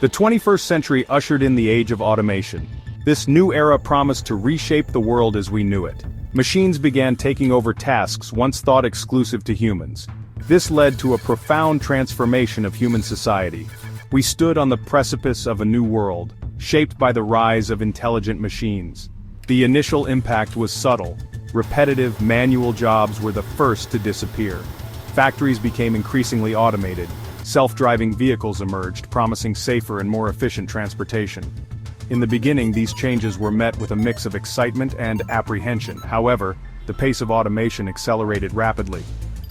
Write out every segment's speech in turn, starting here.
The 21st century ushered in the age of automation. This new era promised to reshape the world as we knew it. Machines began taking over tasks once thought exclusive to humans. This led to a profound transformation of human society. We stood on the precipice of a new world, shaped by the rise of intelligent machines. The initial impact was subtle. Repetitive, manual jobs were the first to disappear. Factories became increasingly automated. Self-driving vehicles emerged, promising safer and more efficient transportation. In the beginning, these changes were met with a mix of excitement and apprehension. However, the pace of automation accelerated rapidly.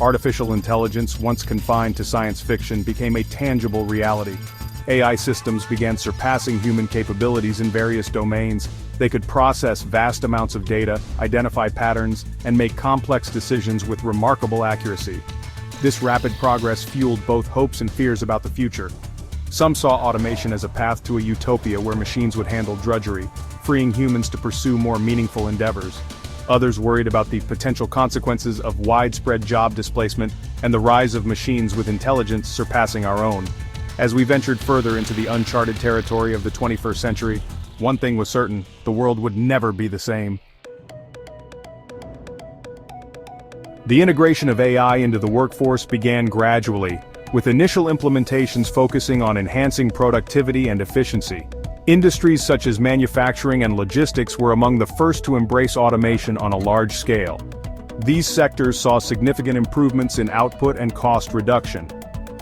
Artificial intelligence, once confined to science fiction, became a tangible reality. AI systems began surpassing human capabilities in various domains. They could process vast amounts of data, identify patterns, and make complex decisions with remarkable accuracy. This rapid progress fueled both hopes and fears about the future. Some saw automation as a path to a utopia where machines would handle drudgery, freeing humans to pursue more meaningful endeavors. Others worried about the potential consequences of widespread job displacement and the rise of machines with intelligence surpassing our own. As we ventured further into the uncharted territory of the 21st century, one thing was certain: the world would never be the same. The integration of AI into the workforce began gradually, with initial implementations focusing on enhancing productivity and efficiency. Industries such as manufacturing and logistics were among the first to embrace automation on a large scale. These sectors saw significant improvements in output and cost reduction.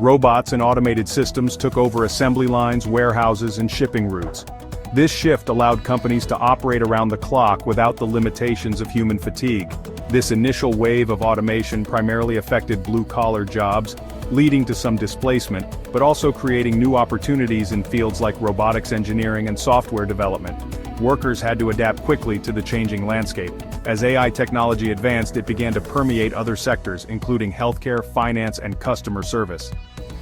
Robots and automated systems took over assembly lines, warehouses, and shipping routes. This shift allowed companies to operate around the clock without the limitations of human fatigue. This initial wave of automation primarily affected blue-collar jobs, leading to some displacement, but also creating new opportunities in fields like robotics engineering and software development. Workers had to adapt quickly to the changing landscape. As AI technology advanced, it began to permeate other sectors, including healthcare, finance, and customer service.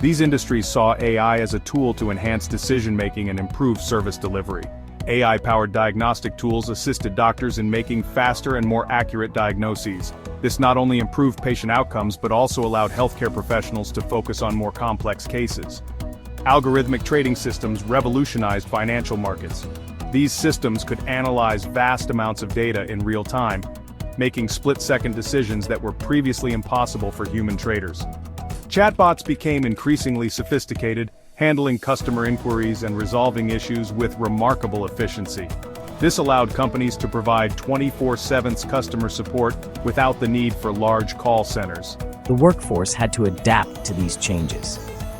These industries saw AI as a tool to enhance decision-making and improve service delivery. AI-powered diagnostic tools assisted doctors in making faster and more accurate diagnoses. This not only improved patient outcomes but also allowed healthcare professionals to focus on more complex cases. Algorithmic trading systems revolutionized financial markets. These systems could analyze vast amounts of data in real time, making split-second decisions that were previously impossible for human traders. Chatbots became increasingly sophisticated, handling customer inquiries and resolving issues with remarkable efficiency. This allowed companies to provide 24/7 customer support without the need for large call centers. The workforce had to adapt to these changes.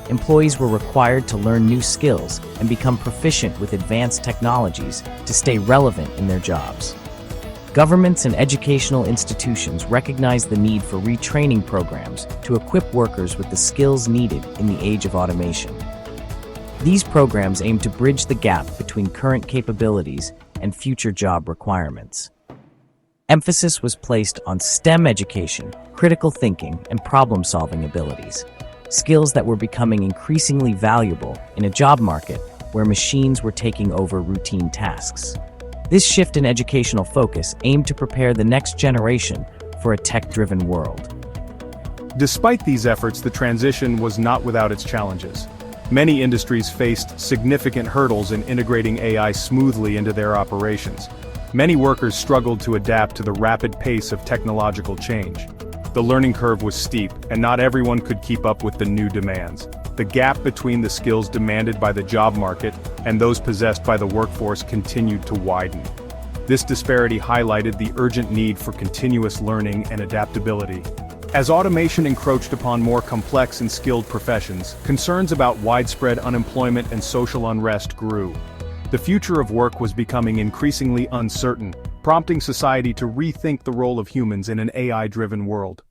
Employees were required to learn new skills and become proficient with advanced technologies to stay relevant in their jobs. Governments and educational institutions recognized the need for retraining programs to equip workers with the skills needed in the age of automation. These programs aim to bridge the gap between current capabilities and future job requirements. Emphasis was placed on STEM education, critical thinking, and problem-solving abilities, skills that were becoming increasingly valuable in a job market where machines were taking over routine tasks. This shift in educational focus aimed to prepare the next generation for a tech-driven world. Despite these efforts, the transition was not without its challenges. Many industries faced significant hurdles in integrating AI smoothly into their operations. Many workers struggled to adapt to the rapid pace of technological change. The learning curve was steep, and not everyone could keep up with the new demands. The gap between the skills demanded by the job market and those possessed by the workforce continued to widen. This disparity highlighted the urgent need for continuous learning and adaptability. As automation encroached upon more complex and skilled professions, concerns about widespread unemployment and social unrest grew. The future of work was becoming increasingly uncertain, prompting society to rethink the role of humans in an AI-driven world.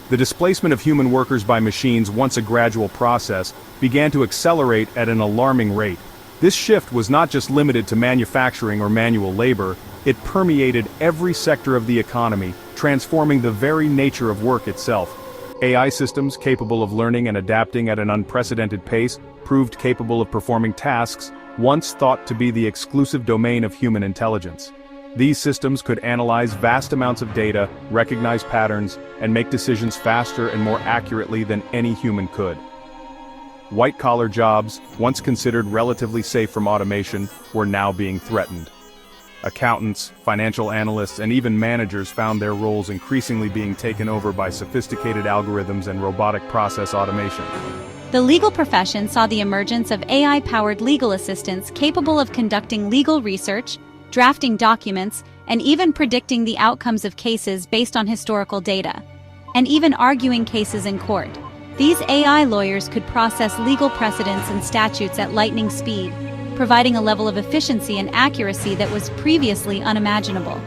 The displacement of human workers by machines, once a gradual process, began to accelerate at an alarming rate. This shift was not just limited to manufacturing or manual labor, it permeated every sector of the economy, transforming the very nature of work itself. AI systems capable of learning and adapting at an unprecedented pace proved capable of performing tasks once thought to be the exclusive domain of human intelligence. These systems could analyze vast amounts of data, recognize patterns, and make decisions faster and more accurately than any human could. white-collar jobs, once considered relatively safe from automation, were now being threatened. Accountants, financial analysts, and even managers found their roles increasingly being taken over by sophisticated algorithms and robotic process automation. The legal profession saw the emergence of AI-powered legal assistants capable of conducting legal research, drafting documents, and even predicting the outcomes of cases based on historical data, and even arguing cases in court. These AI lawyers could process legal precedents and statutes at lightning speed, providing a level of efficiency and accuracy that was previously unimaginable.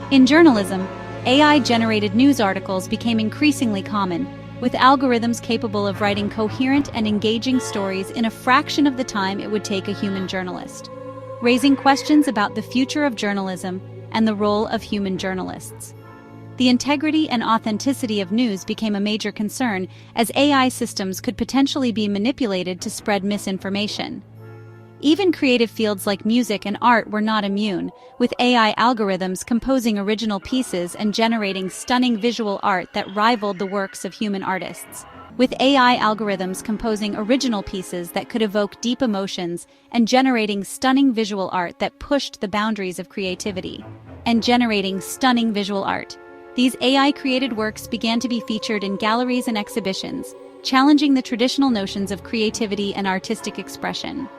In journalism, AI-generated news articles became increasingly common, with algorithms capable of writing coherent and engaging stories in a fraction of the time it would take a human journalist, raising questions about the future of journalism and the role of human journalists. The integrity and authenticity of news became a major concern, as AI systems could potentially be manipulated to spread misinformation. Even creative fields like music and art were not immune, with AI algorithms composing original pieces and generating stunning visual art that rivaled the works of human artists. With AI algorithms composing original pieces that could evoke deep emotions and generating stunning visual art that pushed the boundaries of creativity. These AI-created works began to be featured in galleries and exhibitions, challenging the traditional notions of creativity and artistic expression.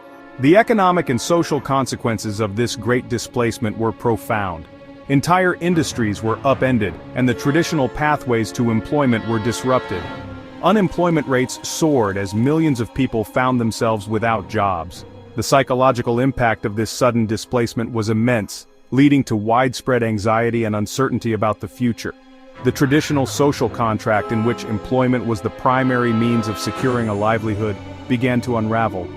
The economic and social consequences of this great displacement were profound. Entire industries were upended, and the traditional pathways to employment were disrupted. Unemployment rates soared as millions of people found themselves without jobs. The psychological impact of this sudden displacement was immense, leading to widespread anxiety and uncertainty about the future. The traditional social contract in which employment was the primary means of securing a livelihood began to unravel.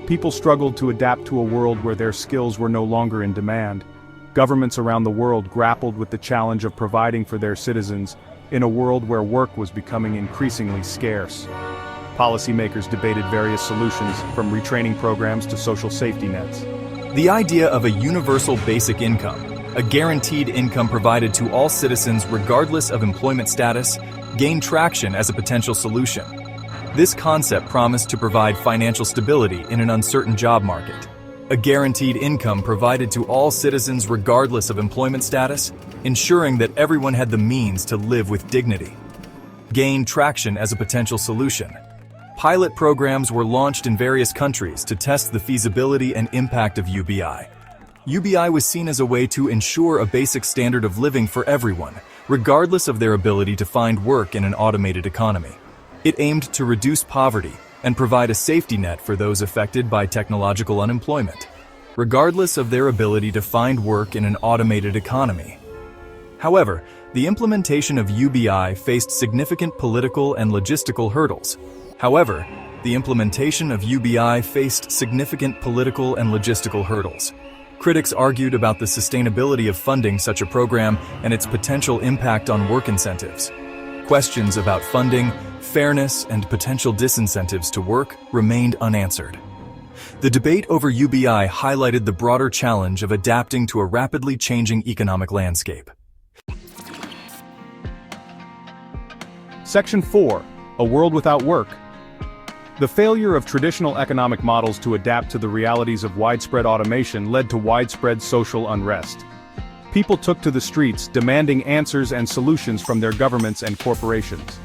People struggled to adapt to a world where their skills were no longer in demand. Governments around the world grappled with the challenge of providing for their citizens in a world where work was becoming increasingly scarce. Policymakers debated various solutions, from retraining programs to social safety nets. The idea of a universal basic income, a guaranteed income provided to all citizens regardless of employment status, gained traction as a potential solution. This concept promised to provide financial stability in an uncertain job market. A guaranteed income provided to all citizens regardless of employment status, ensuring that everyone had the means to live with dignity. Gained traction as a potential solution. Pilot programs were launched in various countries to test the feasibility and impact of UBI. UBI was seen as a way to ensure a basic standard of living for everyone, regardless of their ability to find work in an automated economy. It aimed to reduce poverty and provide a safety net for those affected by technological unemployment, regardless of their ability to find work in an automated economy. However, the implementation of UBI faced significant political and logistical hurdles. Critics argued about the sustainability of funding such a program and its potential impact on work incentives. Questions about funding, fairness, and potential disincentives to work remained unanswered. The debate over UBI highlighted the broader challenge of adapting to a rapidly changing economic landscape. Section 4. A world without work. The failure of traditional economic models to adapt to the realities of widespread automation led to widespread social unrest. People took to the streets, demanding answers and solutions from their governments and corporations.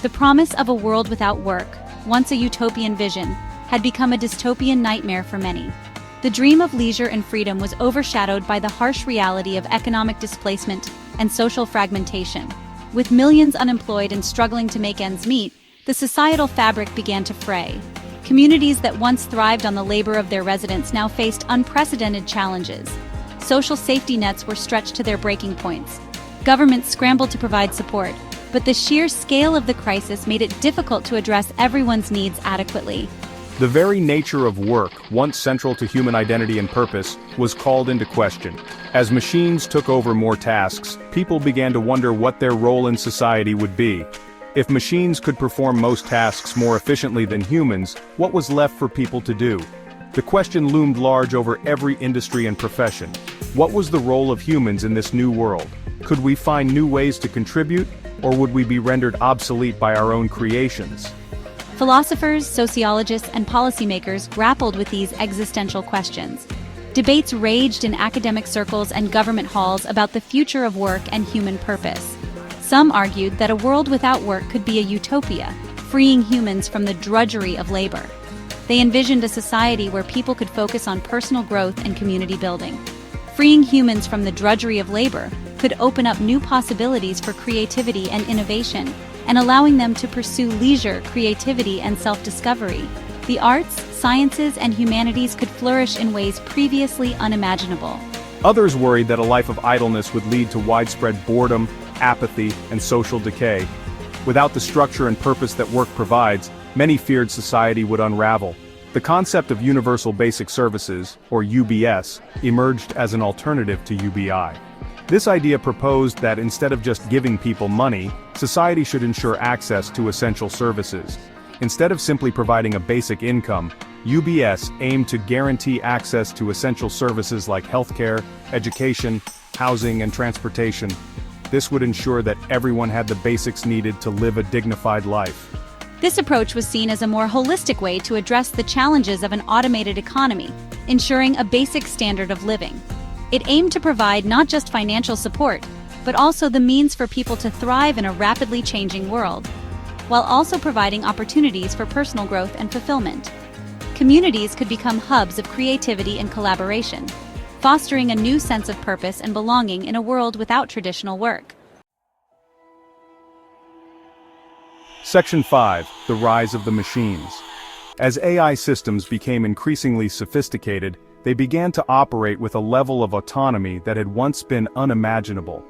The promise of a world without work, once a utopian vision, had become a dystopian nightmare for many. The dream of leisure and freedom was overshadowed by the harsh reality of economic displacement and social fragmentation. With millions unemployed and struggling to make ends meet, the societal fabric began to fray. Communities that once thrived on the labor of their residents now faced unprecedented challenges. Social safety nets were stretched to their breaking points. Governments scrambled to provide support, but the sheer scale of the crisis made it difficult to address everyone's needs adequately. The very nature of work, once central to human identity and purpose, was called into question. As machines took over more tasks, people began to wonder what their role in society would be. If machines could perform most tasks more efficiently than humans, what was left for people to do? The question loomed large over every industry and profession. What was the role of humans in this new world? Could we find new ways to contribute, or would we be rendered obsolete by our own creations? Philosophers, sociologists, and policymakers grappled with these existential questions. Debates raged in academic circles and government halls about the future of work and human purpose. Some argued that a world without work could be a utopia, freeing humans from the drudgery of labor. They envisioned a society where people could focus on personal growth and community building. Freeing humans from the drudgery of labor could open up new possibilities for creativity and innovation, and allowing them to pursue leisure, creativity, and self-discovery. The arts, sciences, and humanities could flourish in ways previously unimaginable. Others worried that a life of idleness would lead to widespread boredom, apathy, and social decay. Without the structure and purpose that work provides, many feared society would unravel. The concept of Universal Basic Services, or UBS, emerged as an alternative to UBI. This idea proposed that instead of just giving people money, society should ensure access to essential services. Instead of simply providing a basic income, UBS aimed to guarantee access to essential services like healthcare, education, housing, and transportation. This would ensure that everyone had the basics needed to live a dignified life. This approach was seen as a more holistic way to address the challenges of an automated economy, ensuring a basic standard of living. It aimed to provide not just financial support, but also the means for people to thrive in a rapidly changing world, while also providing opportunities for personal growth and fulfillment. Communities could become hubs of creativity and collaboration, fostering a new sense of purpose and belonging in a world without traditional work. Section 5. The Rise of the Machines. As AI systems became increasingly sophisticated, they began to operate with a level of autonomy that had once been unimaginable.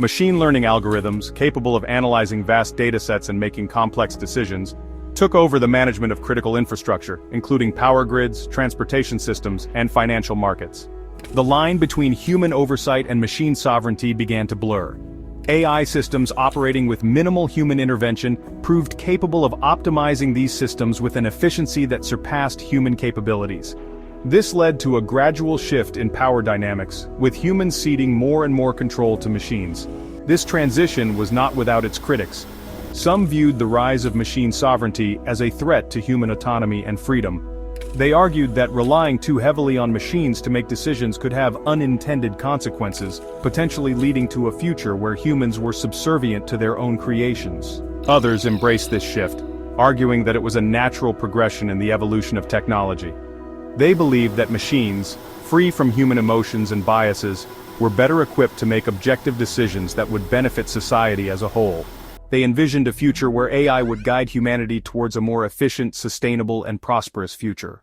Machine learning algorithms, capable of analyzing vast datasets and making complex decisions, took over the management of critical infrastructure, including power grids, transportation systems, and financial markets. The line between human oversight and machine sovereignty began to blur. AI systems operating with minimal human intervention proved capable of optimizing these systems with an efficiency that surpassed human capabilities. This led to a gradual shift in power dynamics, with humans ceding more and more control to machines. This transition was not without its critics. Some viewed the rise of machine sovereignty as a threat to human autonomy and freedom. They argued that relying too heavily on machines to make decisions could have unintended consequences, potentially leading to a future where humans were subservient to their own creations. Others embraced this shift, arguing that it was a natural progression in the evolution of technology. They believed that machines, free from human emotions and biases, were better equipped to make objective decisions that would benefit society as a whole. They envisioned a future where AI would guide humanity towards a more efficient, sustainable, and prosperous future.